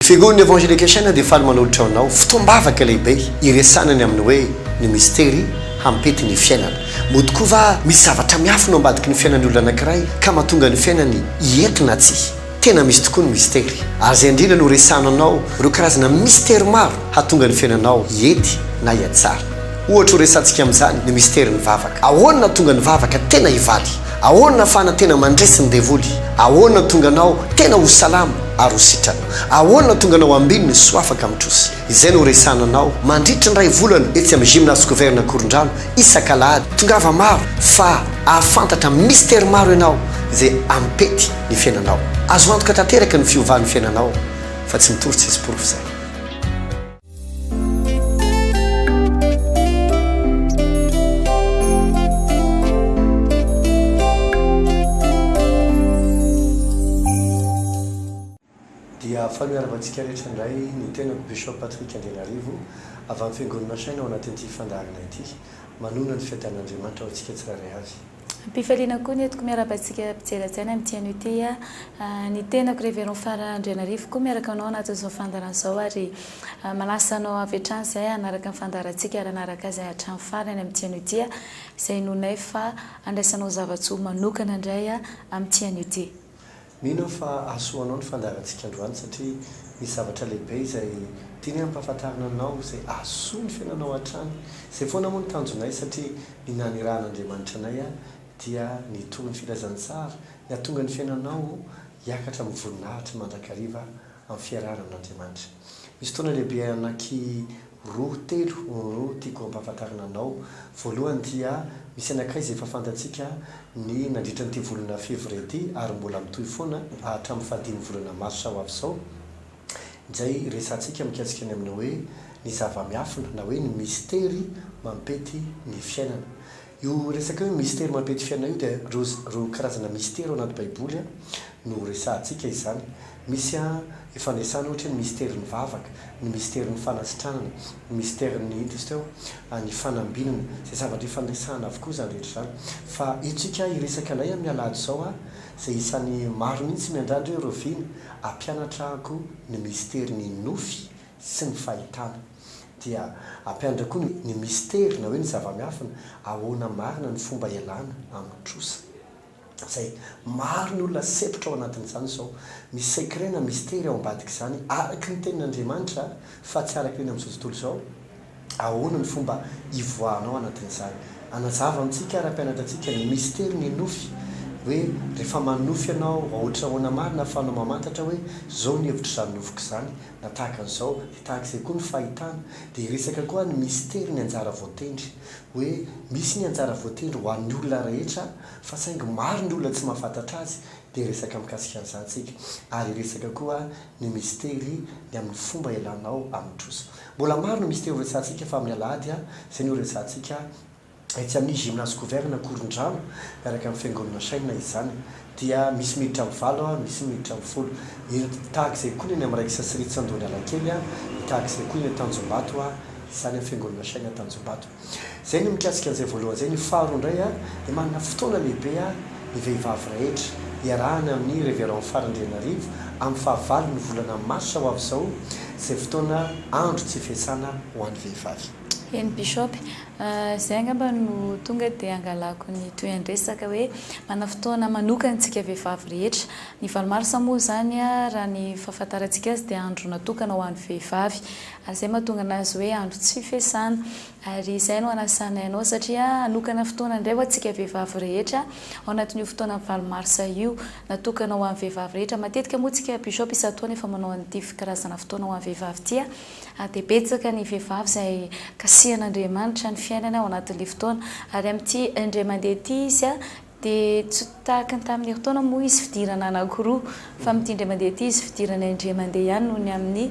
Figurine évangélique chaîne dia faly manolotra anao fitombavaka lehibe iresanany amin'ny hoe ny mystère hampety ny fiainana. Mody koa va misy zavatra miafy no ambadiky ny fiainan'ny olona anankiray ka mahatonga ny fiainany hientina tsi. Tena misy tokoa ny mystère. Ary zay indrindra no resananao ireo karazana mystère maro hahatonga ny fiainanao hiety na hiatsara. Ohatra ho resantsika amin'izany ny mystère ny vavaka. Ahoana tonga ny vavaka tena hivaly? Ahoana fana tena mandresy ny devoly? Ahoana tonga anao tena ho salama ary ho sitrana? Ahoana tonga anao ambiny ny soafaka mitrosy? Izay no resananao mandritra ny ray volana etsy amin'ny gymnase gouverne Korondrano isan-kalahady. Tongava maro fa ahafantatra mystère maro ianao izay ampety ny fiainanao. Azo antoka tanteraka ny fiovan'ny fiainanao fa tsy mitory tsy izy porofo zay. Fanoaravatsika rehetra indray ny tenako Bishop Patrick Andrianarivo avy amin'ny fiangonana saina ao anatin'ity fandaharana ity manona ny fiadan'Andriamanitra ho antsika tsirairay avy. Mpifaliana koa ny etiko miarabantsika mpijery-tsaina amin'ity ity ny tenako Révérend Fara Andrianarivo koa miaraka anao anatin'izao fandaharana izao ary manasa anao avy hatrany izay hanaraka ny fandaharantsika ary hanaraka azy hatrany farany amin'ity ity izay nonay fa andraisanao zava-tsoa manokana indray amin'ity ity. Mino fa asoanao ny fandaharantsika androany satria misy zavatra lehibe izay tiany ampahafantarina anao izay asoa ny fiainanao hatrany. Izay foana moa ny tanjonay satria ny nanirahan'Andriamanitra anay dia nitoro ny filazantsara ny hahatonga ny fiainanao hiakatra amin'ny voninahitra mandrakariva amin'ny fiarahana amin'Andriamanitra. Misy fotoana lehibe anaky roa telo tiako ampahafantarina anao. Voalohany dia misy anakay izay efa fantatsika ny nandritra nyity volana février ity ary mbola mitohy foana hatramin'ny fahadimy volana mars ho avy izao. Izay resantsika mikasika ny amina hoe ny zava-miafina na hoe ny mystère mampety ny fiainana. Io resaka hoe mystère mampety fiainana io dia ro karazana mystère ao anaty baiboly no resantsika izany. Misy efa nesana ohatra ny mystère ny vavaka, ny mystère ny fanasitranana, ny mystère ny indro ny fanambinana, izay zavatra efa nesana avokoa izany rehetra izany. Fa itsika iresaka anay amin'ny alahady izao izay isan'ny maro mihitsy miandrandra hoe rovina ampianatrako ny mystère ny nofy sy ny fahitana. Dia ampianatra koa ny mystère na hoe ny zava-miafina ahoana marina ny fomba ialana amin'ny trosa. Zay maro ny olona sepotra ao anatin'izany izao. Misy secret na mystère ao ambadika izany araky ny tenin'Andriamanitra fa tsy araky ny amin'izao tontolo izao. Ahoana ny fomba ivoahanao anatin'izany. Anazava amintsika ara-pianatra antsika ny mystère ny nofy hoe rehefa manofy ianao ohatra ahoana marina ahafahanao mamantatra hoe zao ny hevitra izany nofiko izany na tahaka an'izao dia tahaka izay koa ny fahitana. Dia resaka koa ny mystère ny anjara voatendry hoe misy ny anjara voatendry ho an'ny olona rehetra fa saingy maro ny olona tsy mahafantatra azy dia resaka mikasika an'izany tsika. Ary resaka koa ny mystère ny amin'ny fomba ialanao amin'ny trosa. Mbola maro ny mystère resantsika fa amin'ny alahady izay no resantsika etsy amin'ny gymnase gouverne Korondrano miaraka amin'ny fiangonana saina izany. Dia misy miditra amin'ny valo misy miditra amin'ny folo. Tahaka izay koa ny amin'ny raiky sasiri Tsandony Alakely tahaka izay koa ny Tanjombato izany amin'ny fiangonana saina Tanjombato. Zay ny mikasika an'izay voalohany zay. Ny faharoa indray dia manana fotoana lehibe ny vehivavy rehetra iarahana amin'ny Révérend Fara Andrianarivo amin'ny fahavalon'ny volana mars ho avy izao izay fotoana andro tsy fiasana ho an'ny vehivavy. Eny Bishop, izay angamba no tonga dia angalako ny toeandresaka hoe mana fotoana manokana antsika vehivavy rehetra. Ny valomarsa moa izany raha ny fahafantarantsika azy dia andro natokana ho an'ny vehivavy. Ary izay mahatonga anazy hoe andro tsy fiasana. Ary izay no anasanay anao satria anokana fotoana indray ho antsika vehivavy rehetra ao anatin'io fotoana valomarsa io natokana ho an'ny vehivavy rehetra. Matetika moa tsika Bishop isan-taona efa manao an'ity karazana fotoana ho an'ny vehivavy ity dia betsaka ny vehivavy izay kasihan'Andriamanitra ny fiainana ao anatin'ilay fotoana. Ary amin'ity indray mandeha ity izy dia tsy tahaka ny tamin'ny fotoana moa izy fidirana anankiroa fa amin'ity indray mandeha ity izy fidirana indray mandeha ihany noho ny amin'ny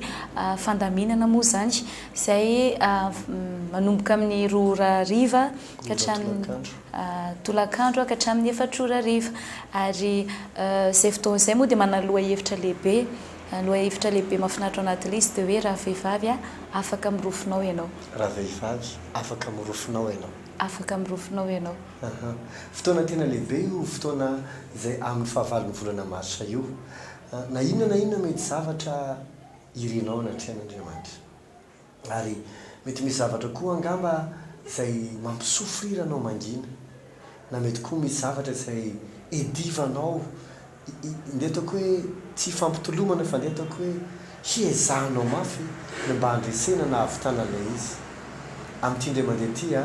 fandaminana moa izany izay manomboka amin'ny 2:00 ka hatramin'ny tolakandro ka hatramin'ny 4:00. Ary izay fotoana izay moa dia manaloha hevitra lehibe. Loha hevitra lehibe mahafinaritra ao anaty lista dia hoe raha vehivavy afaka mirofinao ianao. Raha vehivavy afaka mirofinao ianao. Afaka mirofinao ianao. Fotoana tena lehibe io fotoana izay amin'ny fahavalon'ny volana mars io. Na inona mety zavatra irinao anatrehan'andriamanitra ary mety misy zavatra koa angamba zay mampisofriranao mangina na mety koa misy zavatra zay edivanao nde ataoko hoe tsy fampitolomana fa nde ataoko hoe hiezahanao mafy no mba handresena na havitana lay izy amin'ity ndray mandeha ty a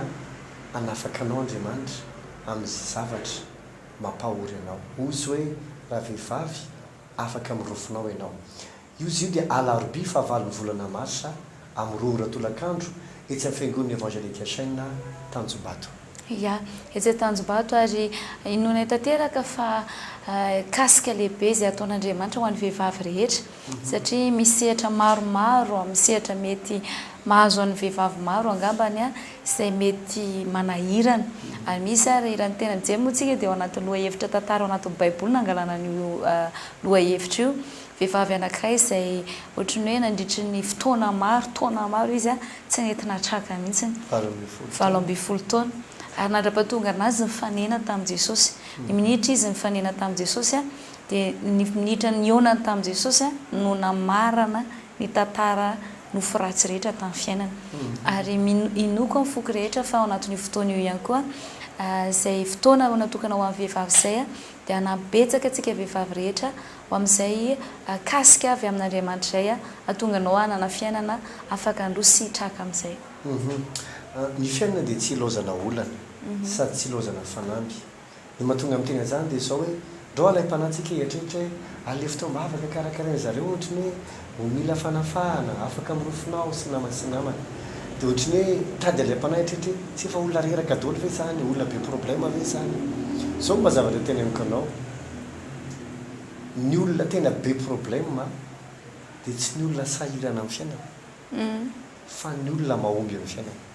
anafaka anao andriamanitra amin'izay zavatra mampahory anao ozy hoe raha vehivavy afaka mirofinao ianao izy io dia alaroby fa 8 volana marsa amin'ny 2 oratolakandro etsy amin'ny fiangonana Evangelique Chaîne Tanjombato. Ya, etsy Tanjombato ary inona tanteraka fa kasika lehibe izay ataon'Andriamanitra ho an'ny vehivavy rehetra satria misehatra maromaro misehatra mety mahazo an'ny vehivavy maro angambany a izay mety manahirana ary misy ary irany tena mijery moa tsika dia ao anaty lohahevitra tantara ao anatin'ny Baiboly nangalana an'io lohahevitra io vehivavy anankiray izay ohatrany hoe nandritry ny fotoana maro izy a tsy nentina traka mihitsiny 20 taona ary nandrapahatonga anazy nifanena tamin'i Jesosy ny minitra izy nifanena tamin'i Jesosy a dia ny minitra ny onany tamin'i Jesosy a no namarana ny tantara nofo ratsy rehetra tamin'ny fiainana ary inoko amin'ny foky rehetra fa ao anatin'io fotoana io ihany koa izay fotoana natokana ho amin'ny vehivavy izay a dia hanabetsaka antsika vehivavy rehetra ho amin'izay kasika avy amin'Andriamanitra izay a ahatonga anao hanana fiainana afaka handroa sy hitraka amin'izay. Ny fiainana dia tsy ilaozana olana sady tsy ilaozana fanamby ny mahatonga amin'ny tena zany dia izao hoe ndreo alay mpanantsika eritreretra hoe alefitao mba afaka karakaraina zareo ohatrany hoe ho mila fanafahana afaka mirofinao sy namana sy namana dia ohatrany hoe tady alay mpanay eritreretra tsy efa olona reraka daholo ve zany olona be problème ve zany zao mba zavatra tena amiko anao ny olona tena be problème dia tsy ny olona sahirana amin'ny fiainana fa ny olona mahomby amin'ny fiainana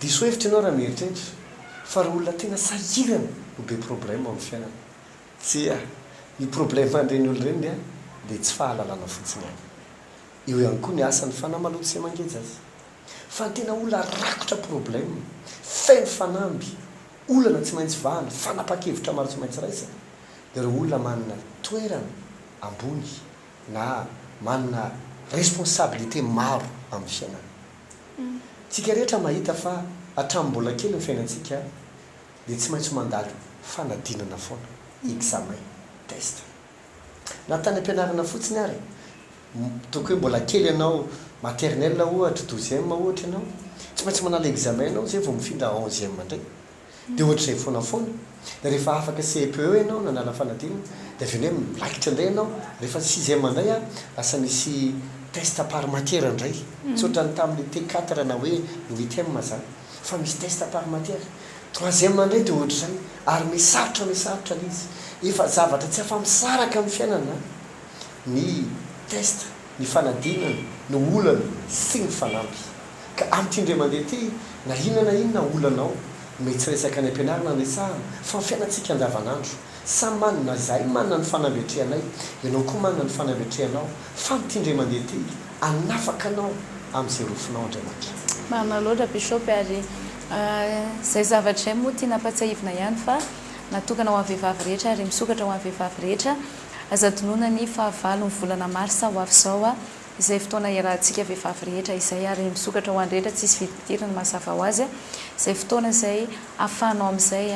diso hevitra ianao raha mieritreritra fa raha olona tena sahirana no be problème amin'ny fiainana tsy ny problème andreny olo reny dia tsy fahalalana fotsiny any eo ihany koa ny asan'ny fanamaloto sy mangeza azy fa ny tena olona rakotra problème feno fanamby olana tsy maintsy vahana fanapa-kevitra maro tsy maintsy raisana dia reo olona manana toerana ambony na manana responsabilité maro amin'ny fiainana tsika rehetra mahita fa hatramin'ny-mbola kely ny fiainantsika dia tsy maintsy mandalo fanadinana foana examen test na tany ampianarana fotsiny ary toko hoe mbola kely ianao maternelle ohatra 12e ohatra ianao tsy maintsy manala examen ianao zay vao mifindra 11e mandray dia ohatra izay foana foana dia rehefa afaka CPE ianao nanala fanadinana dia avy hoe milakitra indray ianao rehefa 6e mandray a lasa misy test par matière indray tsy ohatrany tamin'ny T4 na hoe 8e zany fa misy test par matière 3e mandray dia ohatra izay ary misarotra izy efa zavatra tsy afa-misaraka amin'ny fiainana ny test ny fanadinana ny olana sy ny fanampy ka amin'ity indray mandeha ty na inona olanao mety tsy resaka ny ampianarana resahana fa fiainantsika andavanandro samy manana zay manana ny fanambetrehanay ianao koa manana ny fanambetrehanao fa amin'ity indray mandeha ty anafaka anao amin'izay rofinao Andriamanitra. Marina loatra Bishop ary zay zavatra izay moa tia nampatsahivina ihany fa natokana ho amin'ny vehivavy rehetra ary misokatra ho amin'ny vehivavy rehetra aza-tonoana ny fahavalo ny volana marsa ho avy izao izay fotoana iarahantsika vehivavy rehetra izay ary misokatra ho an'ny rehetra tsisy viditirana mazava ho azy izay fotoana izay ahafahanao amin'izay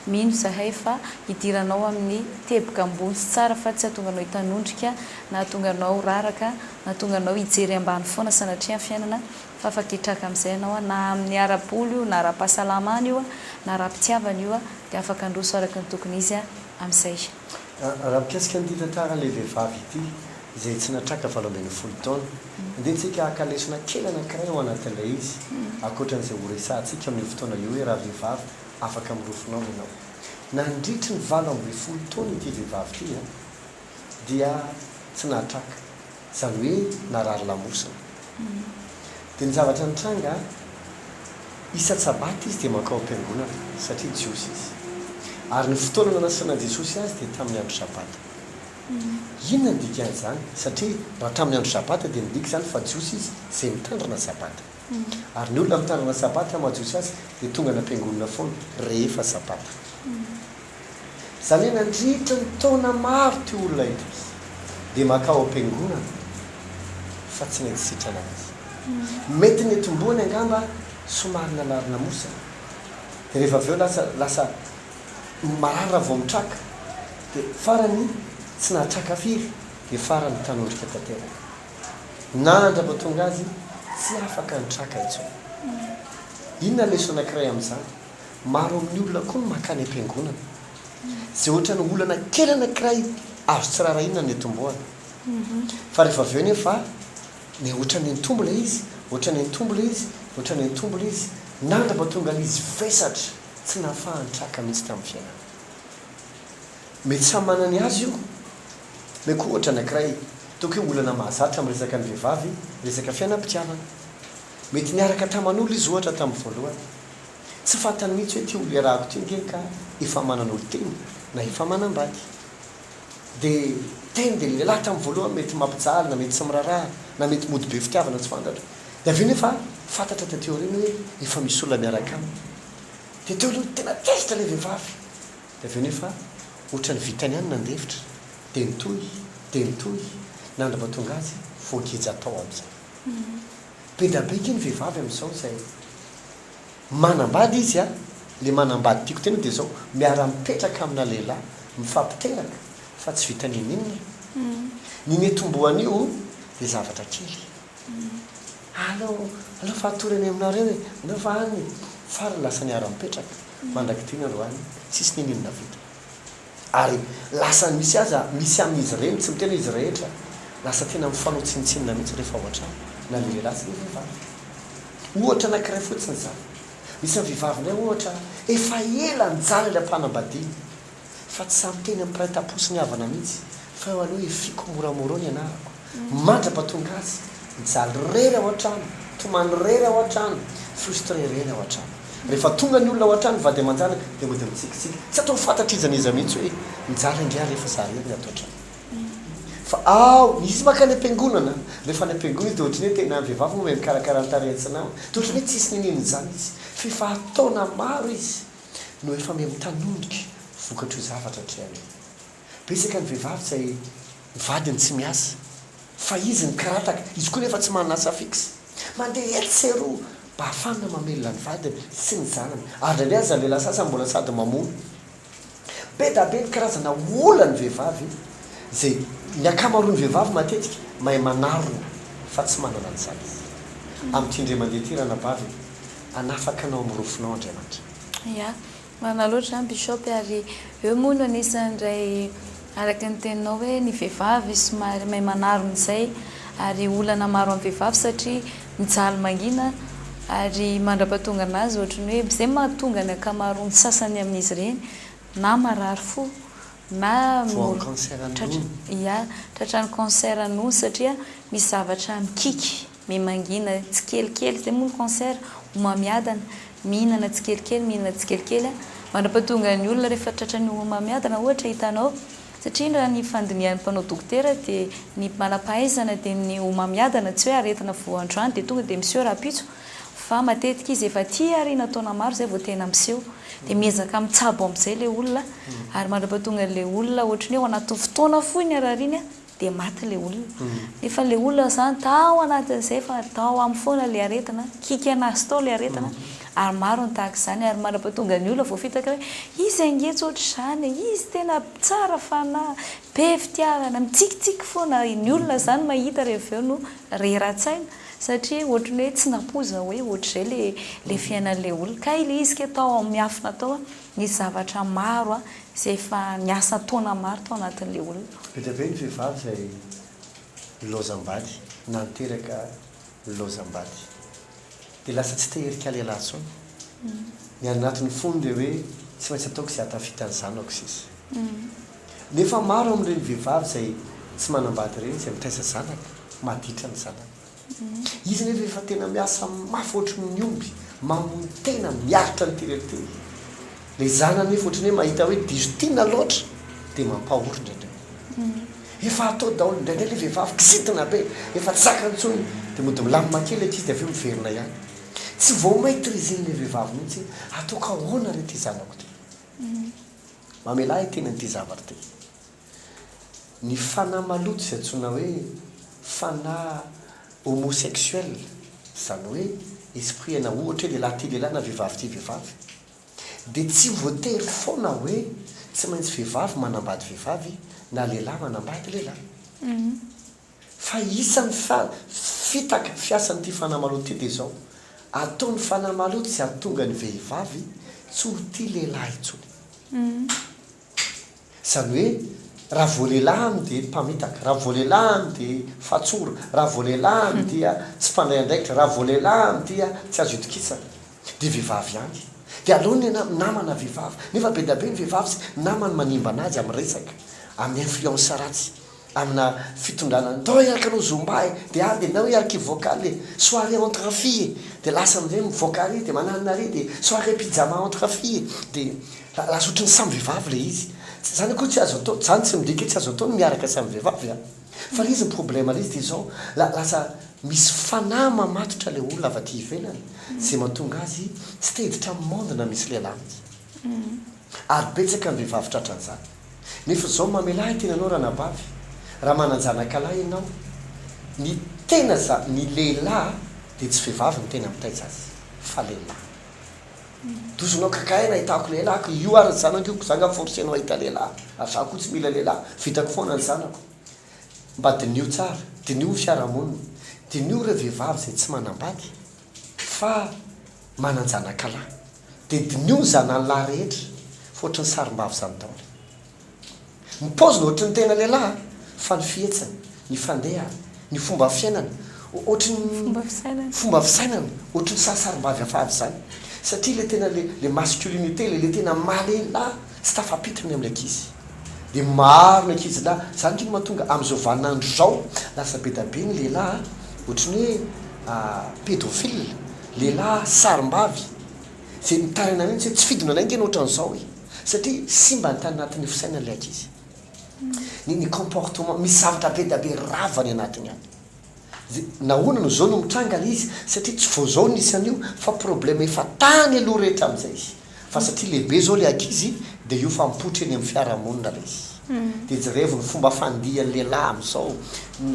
mino zahay fa hidiranao amin'ny teboka ambony sy tsara fa tsy hahatonga anao hitanondrika na hahatonga anao raraka na hahatonga anao hijery ambany foana sanatria ny fiainana fa afaka hitraka amin'izay ianao na amin'ny ara-polo io na ara-pahasalamana io na ara-pitiavana io dia afaka handroso araka ny tokony izy amin'izay. Raha mikasika n'ity tantara ilay vehivavy ity izay tsy natraka 18 taona dia tsika akalesona kely anankiray ao anatin'ilay izy ankoatran'izay ho resahantsika amin'ny fotoana io hoe raha vehivavy afaka mirofinao ianao nandritry ny 19 taona ity vehivavy ity dia tsy natraka izany hoe narary lamosina dia ny zavatra nitranga isa-tsabaty izy dia mankao am-piangonana satria jiosy izy ary ny fotoana nanasana Jesosy azy dia tamin'ny andro sabata inona dikan'izany satria raha tamin'ny andro sabata dia midika izany fa jiosy izy izay mitandrina sabata ary ny olona mitandrina sabata mahajosy azy dia tonga nam-piangonana foana rehefa sabata izany hoe nandritra ny taona maro ty olona ity dia makao am-piangonana fa tsy mety sitrana azy mety ny tomboany angamba somary nalarina mosa dia rehefa avy eo lasa marara vao mitraka dia farany tsy nahatraka firy dia farany tanondrika tanteraka na andraba tonga azy tsy afaka nitraka intsony inona leso anankiray amin'izany maro amin'ny olona koa no makany am-piangonana zay ohatra ny olana kely anankiray azo tsirara inona ny tomboana fa rehefa avy eo nefa ny ohatra ny nitombola izy ohatra ny nitombola izy ohatra ny nitombola izy na andraba tonga izy vesatra tsy nahafahanitraka mihitsy tamin'ny fiainana mety samy manany azy io me koa ohatra anankiray toko hoe olana mahazatra amin'ny resaka ny vehivavy resaka fiainam-pitiavana mety niaraka taman'olo izy ohatra tamin'ny voalohany tsy fantany mihitsy hoe ty olo iarahako ty nge ka efa manan'olo teny na efa manambady dia teny dia lehilahy tamin'ny voalohany mety mampijaly na mety tsy miraraha na mety mody be fitiavana tsy fantatra dia avy eo nefa fantatra tateo reny hoe efa misy olona miaraka aminy dia teo aloha tena tezitra ilay vehivavy dia avy eo nefa ohatra ny vitany ihany nandevitra dia nitohy na andraba tonga azy voageja atao amin'izay be da be ky ny vehivavy amin'izao zay manambady izy a le manambady tiako tena dia zao miara-mipetraka amina lehilahy mifampiteraka fa tsy vita nin'inona niny tomboan'io dia zavatra kely aleo fahatorany aminareo hoe nao fa any fary lasa niara-mipetraka mandraky tina ro any tsisy nin'inona vita ary lasa misy aza misy amin'izy reny tsy mitena izy rehetra lasa tena mifanotsintsinina mihitsy rehefa ohatra na le lehilahy sy le vehivavy ohatra anankiray fotsiny zany misy ny vehivavy indray ohatra efa ela nijaly ilay mpanambadiana fa tsy samy teny amin'ny piraitam-posy ny havana mihitsy fa eo aloha efiko moramora ny anarako mandrapa tonga azy mijaly rery ao an-trano tomany rery ao an-trano frustre rery ao an-trano rehefa tonga ny olona ao an-trano vady aman-janaka dia mody mitsikitsiky tsy atao fantatra izany izy mihitsy hoe mijaly indray rehefa zarery atao an-trano fa izy maka ny am-piangonana rehefa ny am-piangonana dia ohatrany hoe tena vehivavy moa mikarakara nytarehintsinaho dia ohatrany hoe tsisy nin'inona izany izy fa efa ataona maro izy no efa mitanondrika vokatra io zavatra trehany betsaka ny vehivavy zay vadiny tsy miasa fa izy ny karataka izy koa nefa tsy manasa fixe mandeha etseroa mba hafana mamelona ny vadiny sy ny zanany ary le aza lehilahy sasany mbola sady mamono be da be ny karazana ola ny vehivavy zay ny akamaroany vehivavy matetika mahay manarona fa tsy manana nyzany izy amin'ity ndre mandeha ty ranabavy anafaka anao amin'ny rofinao andriamanitra ia mana loatra any bishop ary eo moa no anisan'ndray araka ny teninao hoe ny vehivavy somary mahay manarona izay ary olana maro amin'ny vehivavy satria mijaly mangina ary mandrapatonga anazy ohatrany hoe izay mahatonga ny akamaroany sasany amin'izy ireny na marary fo na ia tratrany cancer anony satria misy zavatra mikiky mimangina tsy kelikely zay moa ny cancer homamiadana mihinana tsy kelikely mihinana tsy kelikely mandrapatonga ny olona rehefa tratrany homamiadana ohatra hitanao satria raha ny fandinihan'ny mpanao dokotera dia ny manampahaizana dia ny homamiadana tsy hoe aretina voandroany dia tonga dia miseho rapitso fa matetika izy efa ty ariana taona maro zay vao tena miseho dia miezaka mitsabo amin'izay le olona ary mandrapatonga le olona ohatrany hoe ao anatin'ny fotoana foy ny arariana dia maty le olona nefa le olona zany tao anatin'izay fa tao amin'ny foana le aretina kiky anazy tao le aretina ary maro ny tahaka izany ary mandrapatonga ny olona voafitaka hoe izy angetsy ohatra izany izy tena tsara fa na be fitiavana mitsikitsiky foana ny olona zany mahita rehefa eo no reratsaina satria ohatrany hoe tsy napoza hoe ohatr'izay le fiainan'le olona ka ile izy ke tao miafina tao nisy zavatra maro izay efa niasa taona maro tao anatin'le olona be da be ny vehivavy zay lozam-bady na niteraka lozam-bady dia lasa tsy teherika lehilahy tsony ny anatin'ny fony dia hoe tsy maintsy ataoko izay atafitany zanako sisy nefa maro amin'ireny vehivavy zay tsy manambady ireny zay mitaisa zanaka maditra ny zanaka izy nefa efa tena miasa mafy ohatry ny omby mamony tena miaritra ny tereriteny le zanany nefa ohatrany hoe mahita hoe diso tiana loatra dia mampahoro ndraindray efa atao daholo indraindray le vehivavy kisitina be efa tsy zakantsony dia mody milamina kely eky izy dia aveo miverina ihany tsy vao maîtrisen'le vehivavy mihitsy ataoko ahoana re ty zanako ty mamelahy tenany ty zavatra ty ny fanahy maloto zay antsona hoe fanahy homosexuel zany hoe esprit ana ohatra hoe lehilahy ty lehilahy na vehivavy ty vehivavy dia tsy voatery foana hoe tsy maintsy vehivavy manambady vehivavy na lehilahy manambady lehilahy fa isan'ny fitaka fiasan'ity fanahy maloto ty dia zao ataony fanahy maloto sy atonga ny vehivavy tsy ho ty lehilahy intsony zany hoe raha vo lehilahy any dia mpamitaka raha vo lehilahy any dia fatsora raha vo lehilahy any dia tsy mpanday andraikitra raha vo lehilahy any dia tsy azo itokisana dia vehivavy any dia alohany namana vehivavy nefa be da be ny vehivavy sy namany manimba anazy amin'ny resaka amin'ny influence ratsy amina fitondrana tao iaraka anao zomba dia dia na hoe iaraka vocaly soirée entre filles dia lasa amin'izay mivocaly dia mananina re dia soirée pyjama entre filles dia lasa ohatry ny samy vehivavy le izy zany koa tsy azo atao zany tsy midika tsy azo atao ny miaraka samy vehivavy fa izy ny problème le izy dia zao lasa misy fanahy mamatotra le olona avy aty ivelany zay mahatonga azy tsy teditra amin'ny monde na misy lehilahy ary betsaka ny vehivavy tratran'izany nefa zao mamelahy tena anao raha nabavy raha mananjanakalahy ianao ny tena ny lehilahy dia tsy vehivavy ny tena mitaiza azy fa lehilahy dozonao kakaina ahitako lehilahiko io ary ny zanako io zanga forcenao ahita lehilahy ary za koa tsy mila lehilahy vitako foana ny zanako mba dinio tsara dinio fiarahamonina dinio re vehivavy zay tsy manambady fa mananjanakalahy dia dinio ny zanany lahy rehetra fa ohatry ny sarim-bavy zany taona mipozina ohatry ny tena lehilahy fa ny fihetsany ny fandeha ny fomba fiainana ohatry ny fomba fisainana ohatry ny sasarim-bavy afavy zany satria le tena le masculinité le tena malehilahy tsy tafapitriny amin'ny ankizy dia maro ny ankizy lahy zany kino mahatonga amin'izao vaninandro zao lasa be da be ny lehilahy ohatry ny hoe pédophile lehilahy sarim-bavy zay mitaraina mihitsy hoe tsy fidina anay ngeny ohatran'izao satria sy mba nytany anatin'ny fisainan'le ankizy ny comportement misy zavatra be da be ravany anatiny any nahoana no zao no mitranga le izy satria tsy vao zao nisy an'io fa problème efa tany aloha rehetra amin'izay izy fa satria lehibe zao le ankizy dia io fa mipotra eny amin'ny fiarahamonina le izy dia jerevo ny fomba fandihan'ny lehilahy amin'izao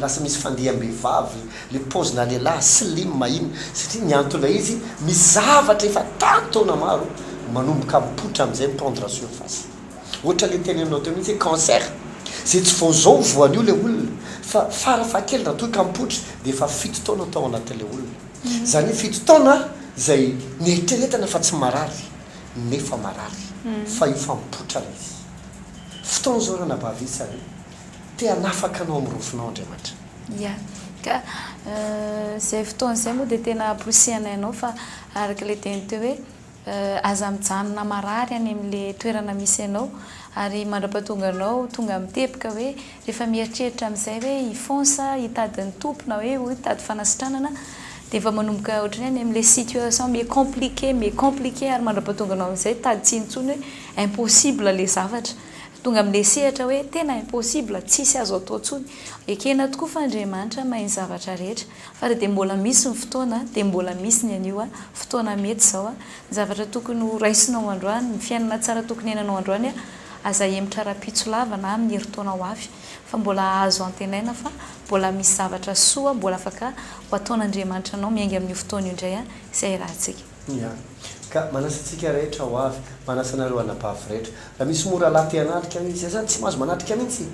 lasa misy fandiam-behivavy le pozina lehilahy slim mahino satria ny antona izy misy zavatra efa tany taona maro manomboka mipotra amin'izay mitendre surface ohatra le tenenao teo mihitsy hoe cancer zay tsy vao zao voan'io le olona fa farafakely raha toy ka mipotra dia efa 7 taona tao anatin'le olona zany hoe 7 taona zay nieritreretana fa tsy marary nefa marary fa io fa mipotra le izy fotoana zao raha nabavitsany te hanafaka anao amin'ny rofinao andriamanitra ia ka zay fotoana zay moa dia tena aposiana ianao fa araka le teny teo hoe aza mijanona marary any amin'le toerana misy ianao ary mandra-pahatonga anao tonga mitepika hoe rehefa mieritreritra amin'izay hoe hifonsa hitady ny tompona hoe hitady fanasitranana dia efa manomboka ohatrany any amin'le situation mais compliqué ary mandra-pahatonga anao amin'izay tady tsy intsony hoe impossible le zavatra tonga amin'le sehatra hoe tena impossible tsisy azo atao ntsony ekena tokoa fa Andriamanitra mahiny zavatra rehetra fa dia mbola misy ny fotoana dia mbola misy ny anio fotoana mety zao ny zavatra tokony ho raisinao androany ny fiainana tsara tokony henanao androany aza emitra rapitso lava na amin'ny herintaona ho avy fa mbola azo antenaina fa mbola misy zavatra soa mbola afaka ho ataon'Andriamanitra anao miainga amin'ny fotoana io indray izay rahantsika ka manasantsika rehetra ho avy manasanareo anabavy rehetra raha misy mora lahy te hanatrika izy zany tsy mahazo manatrika mihitsy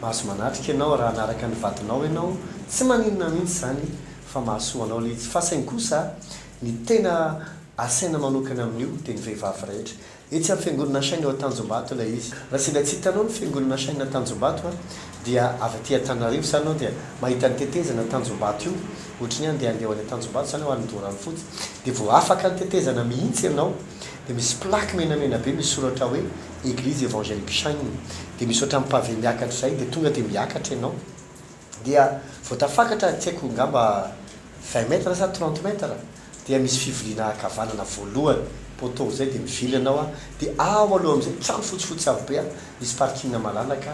mahazo manatrika ianao raha anaraka ny vadinao ianao tsy maninona mihitsy zany fa mahasoa anao le izy fa sainy kosa ny tena asaina manokana amin'io dia ny vehivavy rehetra etsy amin'ny fiangonana saina eo Tanjombato ilay izy raha sila tsy hitanao ny fiangonana saina Tanjombato dia avy aty Antananarivo zany anao dia mahita ny tetezana Tanjombato io ohatry ny andeha ho any Tanjombato zany ao anodorany fotsy dia vao afaka ny tetezana mihitsy ianao dia misy plaque menamena be misy soratra hoe église évangélique Saina dia misy ohatry amin'ny pavé miakatra izay dia tonga dia miakatra ianao dia vao tafakatra tsy haiko ngamba 20 mètres sa 30 mètres dia misy fiviliana kavanana voalohany poteau zay dia mivily anao dia ao aloha amin'izay trano fotsifotsy avy be misy parking malalaka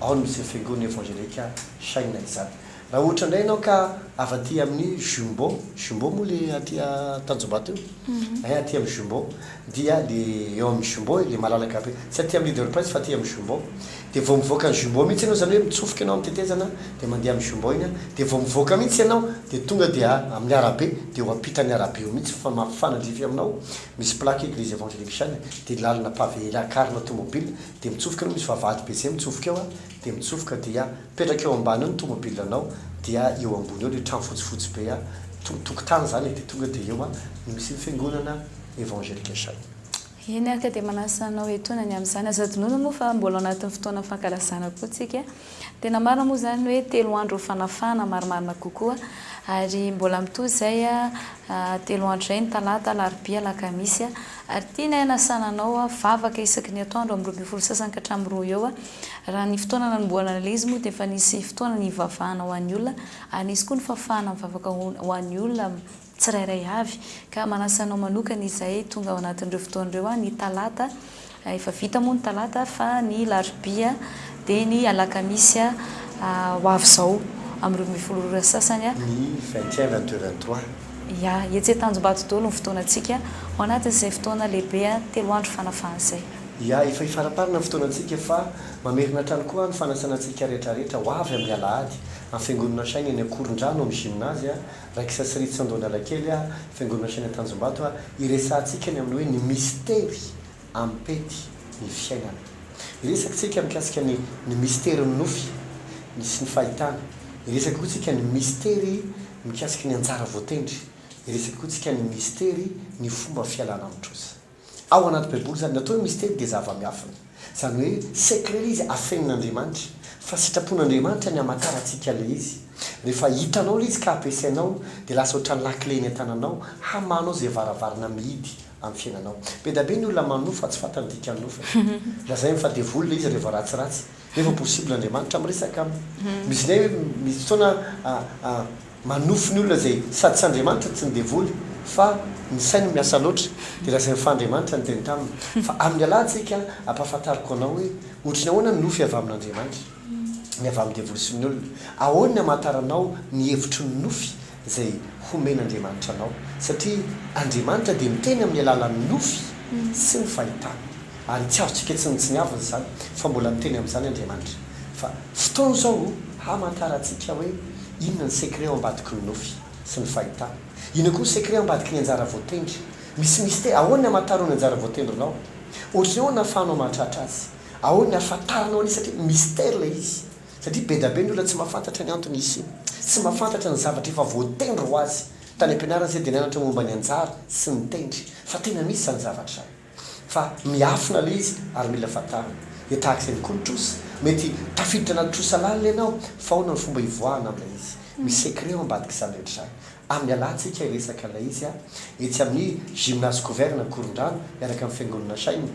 ao no misy fiangonana évangélique Saina izany raha ohatra indray ianao ka avy aty amin'ny Jumbo moa le aty Tanjombato io aty amin'ny Jumbo dia le eo amin'ny Jumbo le malalaka be tsy aty amin'ny Leader Price fa aty amin'ny Jumbo dia vao mivoaka ny jumbo mihitsy ianao zany hoe mitsofoka ianao amin'ny tetezana dia mandeha amin'ny jumbo iny dia vao mivoaka mihitsy ianao dia tonga dia amin'ny arabe dia ho ampitany arabe io mihitsy fa mampifanadrify aminao misy plaque église évangélique chane dia lalina pavé akarina tomobile dia mitsofoka ianao misy vavahady be zay mitsofoka eo dia mitsofoka dia petraka eo ambany eo ny tomobile anao dia eo ambony eo le trano fotsifotsy be tokotany zany dia tonga dia eo misy fiangonana évangélique chane. Iny araka dia manasanao etonany amin'izany azadonoana moa fa mbola anatin'ny fotoana fankalazana koa tsika tena marina moa zany hoe 3 andro fanafana marimarina kokoa ary mbola mitoy zay 3 andro zay ny talata larobia lakamisy ary tiana nasananao vavaka isaky ny atoandro amin'ny 20 sasany ka hatramin'ny 2 eo raha ny fotoana nanomboana an'ilay moa dia efa nisy fotoana ny vavahana ho an'ny olona ary nisy koa ny fafana mivavaka ho an'ny olona tsirairay avy ka manasanao manokana izay tonga ao anatin'ireo fotoan'ireo ny talata efa vita moa ny talata fa ny larobia dia ny alakamisy ho avy zao amin'ny 20 sasany ny 21 22 23 ya etsy tanjombato daholo ny fotoanantsika ao anatin'izay fotoana lehibe 3 andro fanafana zay ya efa ifaraparina ny fotoanantsika fa mamerina trano koa ny fanasanantsika rehetrarehetra ho avy amin'ny alahady amin'ny fiangonana saina eny akoron-drano amin'ny gymnase raiky sasiritsy andonalakely fiangonana saina tanjombato iresantsika ny amin'ny hoe ny mystèry ampety ny fiainana iresaksika mikasika ny mystèry ny nofy sy ny fahitana iresaky koa tsika ny mystèry mikasika ny anjara voatendry iresaky koa tsika ny mystèry ny fomba fialana mitrosa ao anaty baiboly zany natao hoe mystèry dia zava-miafina zany hoe secret izy afenin'Andriamanitra fa sitrapon'Andriamanitra ny amataratsika le izy rehefa hitanao le izy ka ampiasainao dia lasa ohatrany lakle ny an-tananao hamanao zay varavarana mihidy amin'ny fiainanao be da be ny olona manofo fa tsy fantany dika nofa lazay fa devoly le izy rehefa ratsiratsy nefa possible Andriamanitra miresaka misy nay misy fotoana manofo ny olona zay sady tsy Andriamanitra tsy ny devoly fa ny sainy miasa loatra dia lasa nyfandriamanitra ny teny taminy fa amin'ny alahntsika ampahafantariko anao hoe ohatrany ahoana ny nofy avy amin'Andriamanitra ny avy amin'ny devoly sy ny olona ahoany amataranao ny hevitry ny nofy zay homen'Andriamanitra anao satria Andriamanitra dia miteny amin'ny alalan'ny nofy sy ny fahitana ary tsy azotsika tsy niaviny zany fa mbola miteny amin'izany Andriamanitra fa fotoana zao hamantaratsika hoe inona ny secret ao ambadiky ny nofy sy ny fahitana ina koa secret ambadiky ny anjara voatendry misy mystère ahoany amantarao ny anjara voatendrinao ohatrany ahoana ahafahanao mahatratra azy ahoany ahafantaranao an'izy satria mystère le izy satria be da be ny olona tsy mahafantatra ny antony izy tsy mahafantatra ny zavatra efa voatendry ho azy tany am-pianarana zay dia nianatra momba ny anjara sy ny tendry fa tena misy zany zavatra fa miafina le izy ary mila fantarana dia tahaka izay koa ny trosa mety tafiditra anaty trosa lalina ianao fa ahoana ny fomba hivoahana amin'ilay izy misy secret ao ambadiky izany rehetra zany amin'ny alantsika iresaka ilay izy etsy amin'ny gymnase couvert na koron-drano miaraka amin'ny fiangonana saina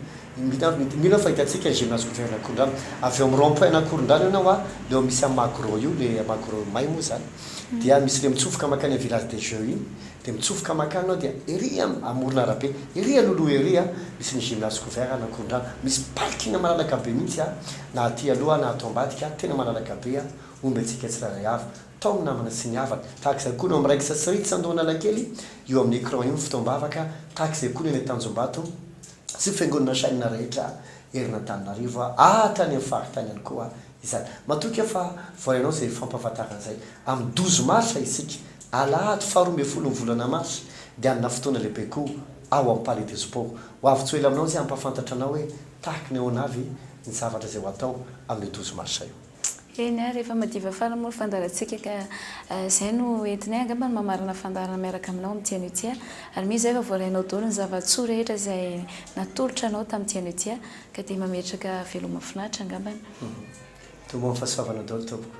mila fahitantsika gymnase couvert na koron-drano avy eo amin'ny rond-point na koron-drano ianao leo misy amin'ny macro io le macro may moa zany dia misy le mitsofoka makany amin'ny village des jeux iny dia mitsofoka makany anao dia ery amorona arabe ery aloloha ery misy ny gymnase couvert na koron-drano misy parking malalaka be mihitsy na aty aloha na ato ambadika tena malalaka be omby antsika tsiraray avy tao amin'ny namana sy ny havana tahaka izay koa no amin'ny raiky sasiritsy andonalakely eo amin'ny écran io fotoam-bavaka tahaka izay koa no eny Tanjombato sy fiangonana saina rehetra Herinantananarivo tany amin'ny faritany ihany koa izany matoka fa voayanao zay fampahafantarana zay amin'ny 12 marsa isika alahady 12 ny volana mars dia anona fotoana lehibe koa ao amin'ny Palais des Sports ho avy tsoela aminao zay ampahafantatra anao hoe tahaka ny ahoana avy ny zavatra zay ho atao amin'ny 12 marsa io eny rehefa madiva fara moa fandarantsika ka zay no entinay angamba ny mamarina fandarana miaraka aminao amin'ny tianio tia ary misy zay fa voarainao daholo ny zava-tsoa rehetra zay natolotra anao tamin'ny tianio tia ka dia mametraka veloma finaritra angambany tombo fahasoavana daholo tompoko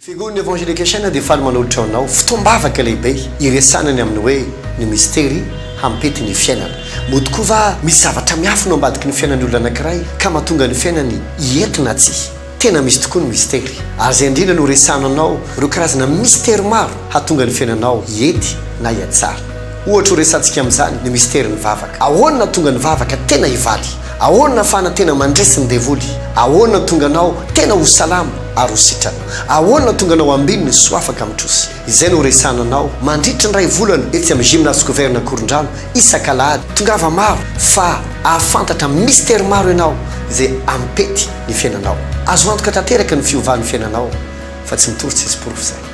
fiangonana évangélique chaine dia faly manolotra anao fotoam-bavaka lehibe iresanany amin'ny hoe ny mystèry hampety ny fiainana mody koa va misy zavatra miafina ambadiky ny fiainan'ny olona anankiray ka mahatonga ny fiainany hientina tsi tena misy tokoa ny mystèry ary zay indrindra no resananao ireo karazana mystèry maro hahatonga ny fiainanao hiety na hiatsara ohatra ho resantsika amin'izany ny mystèry ny vavaka ahoana tonga ny vavaka tena hivaly ahoana ahafahana tena mandresy ny devoly ahoana tonga anao tena ho salama ary ho sitrana ahoana tonga anao ambininy so afaka mitrosy izay no resananao mandritra ny ray volana etsy amin'ny gymnase couvert na koron-drano isan-kalahady tongava maro fa ahafantatra mystèry maro ianao izay ampety ny fiainanao azo antoka tanteraka ny fiovan'ny fiainanao fa tsy mitorotsy izy porofo izay